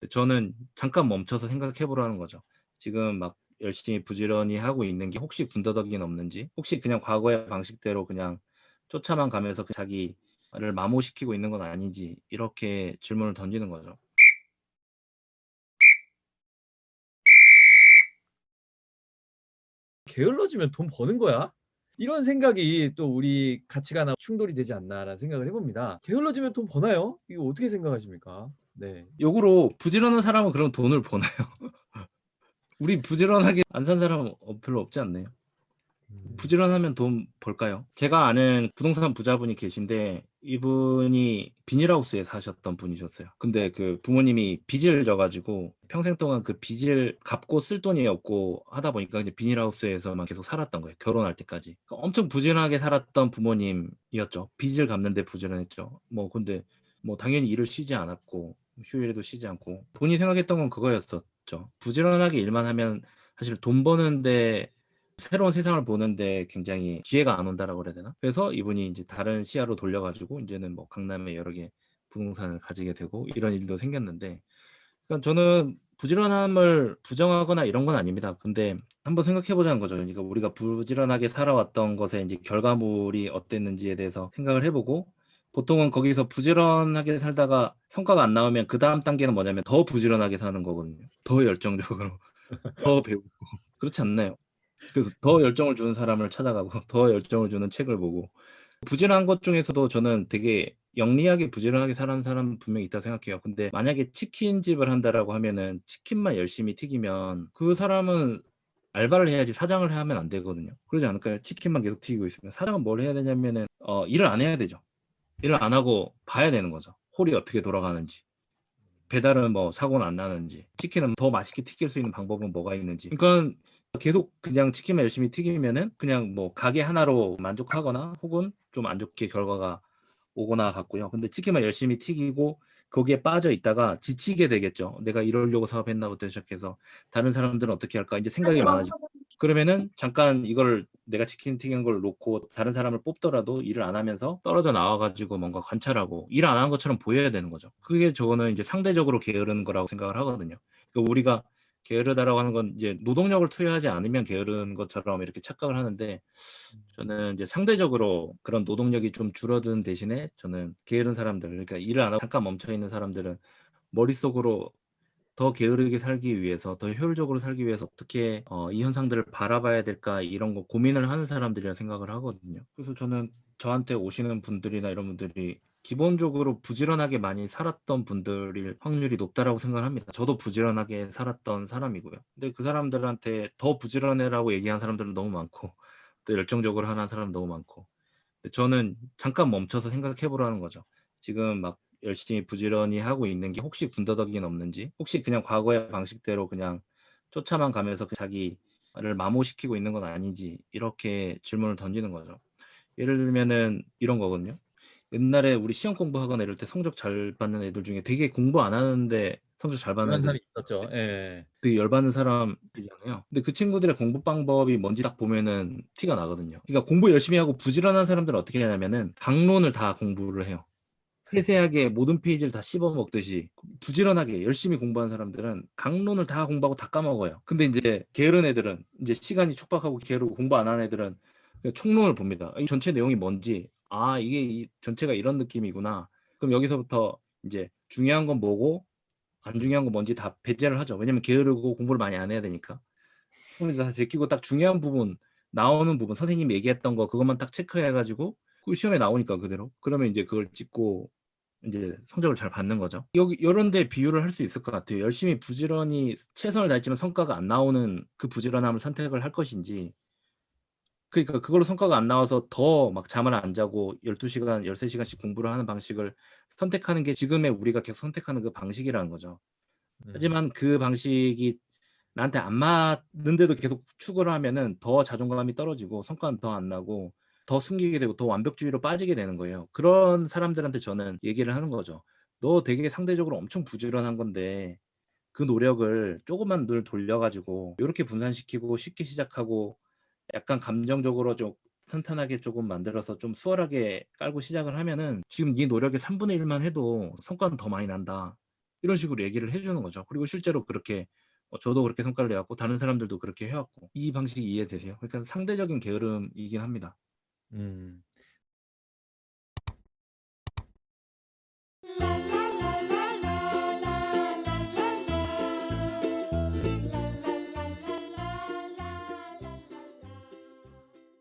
저는 잠깐 멈춰서 생각해 보라는 거죠. 지금 막 열심히 부지런히 하고 있는 게 혹시 군더더기는 없는지, 혹시 그냥 과거의 방식대로 그냥 쫓아만 가면서 자기를 마모시키고 있는 건 아닌지, 이렇게 질문을 던지는 거죠. 게을러지면 돈 버는 거야? 이런 생각이 또 우리 가치관하고 충돌이 되지 않나라는 생각을 해봅니다. 게을러지면 돈 버나요? 이거 어떻게 생각하십니까? 네. 역으로 부지런한 사람은 그럼 돈을 버나요? 우리 부지런하게 안 산 사람은 별로 없지 않나요? 음. 부지런하면 돈 벌까요? 제가 아는 부동산 부자분이 계신데, 이분이 비닐하우스에 사셨던 분이셨어요. 근데 그 부모님이 빚을 져 가지고 평생 동안 그 빚을 갚고 쓸 돈이 없고 하다 보니까 이제 비닐하우스에서만 계속 살았던 거예요, 결혼할 때까지. 그러니까 엄청 부지런하게 살았던 부모님이었죠. 빚을 갚는 데 부지런했죠. 근데 당연히 일을 쉬지 않았고 휴일에도 쉬지 않고, 본인이 생각했던 건 그거였었죠. 부지런하게 일만 하면 사실 돈 버는데, 새로운 세상을 보는데 굉장히 기회가 안 온다라고 그래야 되나? 그래서 이분이 인제 다른 시야로 돌려 가지고 인제는 강남에 여러 개 부동산을 가지게 되고 이런 일도 생겼는데, 그러니까 저는 부지런함을 부정하거나 이런 건 아닙니다. 근데 한번 생각해 보자는 거죠. 그러니까 우리가 부지런하게 살아왔던 것의 인제 결과물이 어땠는지에 대해서 생각을 해 보고, 보통은 거기서 부지런하게 살다가 성과가 안 나오면 그다음 단계는 뭐냐면 더 부지런하게 사는 거거든요. 더 열정적으로 더 배우고. 그렇지 않나요? 그래서 더 열정을 주는 사람을 찾아가고 더 열정을 주는 책을 보고, 부지런한 것 중에서도 저는 되게 영리하게 부지런하게 사는 사람은 분명히 있다고 생각해요. 근데 만약에 치킨집을 한다라고 하면은 치킨만 열심히 튀기면 그 사람은 알바를 해야지 사장을 하면 안 되거든요. 그러지 않을까요? 치킨만 계속 튀기고 있으면. 사장은 뭘 해야 되냐면은 일을 안 해야 되죠. 일을 안 하고 봐야 되는 거죠. 홀이 어떻게 돌아가는지. 배달은 사고는 안 나는지, 치킨은 더 맛있게 튀길 수 있는 방법은 뭐가 있는지. 그러니깐 계속 그냥 치킨만 열심히 튀기면은 그냥 가게 하나로 만족하거나 혹은 좀 안 좋게 결과가 오거나 같고요. 근데 치킨만 열심히 튀기고 거기에 빠져 있다가 지치게 되겠죠. '내가 이러려고 사업했나?'부터 시작해서 '다른 사람들은 어떻게 할까?' 인제 생각이 많아지고, 그러면은 잠깐 이거를 내가 치킨 튀기는 걸 놓고 다른 사람을 뽑더라도 일을 안 하면서 떨어져 나와 가지고 뭔가 관찰하고 일 안 하는 것처럼 보여야 되는 거죠. 그게 저는 이제 상대적으로 게으른 거라고 생각을 하거든요. 우리가 게으르다라고 하는 건 이제 노동력을 투여하지 않으면 게으른 것처럼 이렇게 착각을 하는데, 저는 이제 상대적으로 그런 노동력이 좀 줄어든 대신에 저는 게으른 사람들, 그러니까 일을 안 하고 잠깐 멈춰 있는 사람들은 머릿속으로 더 게으르게 살기 위해서, 더 효율적으로 살기 위해서 어떻게 이 현상들을 바라봐야 될까, 이런 거 고민을 하는 사람들이라 생각을 하거든요. 그래서 저는 저한테 오시는 분들이나 이런 분들이 기본적으로 부지런하게 많이 살았던 분들일 확률이 높다라고 생각을 합니다. 저도 부지런하게 살았던 사람이고요. 근데 그 사람들한테 더 부지런해라고 얘기하는 사람들은 너무 많고 또 열정적으로 하는 사람 너무 많고, 근데 저는 잠깐 멈춰서 생각해 보라는 거죠. 지금 막 열심히 부지런히 하고 있는 게 혹시 군더더기는 없는지, 혹시 그냥 과거의 방식대로 그냥 쫓아만 가면서 자기를 마모시키고 있는 건 아닌지, 이렇게 질문을 던지는 거죠. 예를 들면은 이런 거거든요. 옛날에 우리 시험 공부하거나 이럴 때 성적 잘 받는 애들 중에 되게 공부 안 하는데 성적 잘 받는 그런 애들이 사람이 있었죠. 예. 되게 열받는 사람이잖아요. 근데 그 친구들의 공부 방법이 뭔지 딱 보면은 티가 나거든요. 그러니까 공부 열심히 하고 부지런한 사람들은 어떻게 하냐면은 강론을 다 공부를 해요. 세세하게 모든 페이지를 다 씹어 먹듯이 부지런하게 열심히 공부하는 사람들은 강론을 다 공부하고 다 까먹어요. 근데 인제 게으른 애들은, 인제 시간이 촉박하고 게으르고 공부 안 하는 애들은 그냥 총론을 봅니다. 이 전체 내용이 뭔지, '아 이게 이 전체가 이런 느낌이구나.' 그럼 여기서부터 인제 중요한 건 뭐고 안 중요한 건 뭔지 다 배제를 하죠. 왜냐면 게으르고 공부를 많이 안 해야 되니까. 그럼 이제 다 제끼고 딱 중요한 부분, 나오는 부분, 선생님이 얘기했던 거 그것만 딱 체크해 가지고 그 시험에 나오니까 그대로. 그러면 인제 그걸 찍고 인제 성적을 잘 받는 거죠. 여기 요런 데 비유를 할 수 있을 것 같아요. 열심히 부지런히 최선을 다했지만 성과가 안 나오는 그 부지런함을 선택을 할 것인지, 그러니까 그걸로 성과가 안 나와서 더 막 잠을 안 자고 12 시간, 13 시간씩 공부를 하는 방식을 선택하는 게 지금의 우리가 계속 선택하는 그 방식이라는 거죠. 음. 하지만 그 방식이 나한테 안 맞는데도 계속 추구를 하면은 더 자존감이 떨어지고 성과는 더 안 나고 더 숨기게 되고 더 완벽주의로 빠지게 되는 거예요. 그런 사람들한테 저는 얘기를 하는 거죠. "너 되게 상대적으로 엄청 부지런한 건데 그 노력을 쪼금만 늘 돌려 가지고 요렇게 분산시키고 쉽게 시작하고 약간 감정적으로 좀 탄탄하게 쪼금 만들어서 좀 수월하게 깔고 시작을 하면은 지금 네 노력의 3분의 1만 해도 성과는 더 많이 난다." 이런 식으로 얘기를 해 주는 거죠. 그리고 실제로 그렇게 저도 그렇게 성과를 내왔고 다른 사람들도 그렇게 해 왔고 이 방식이 이해되세요? 그러니까 상대적인 게으름이긴 합니다. 음.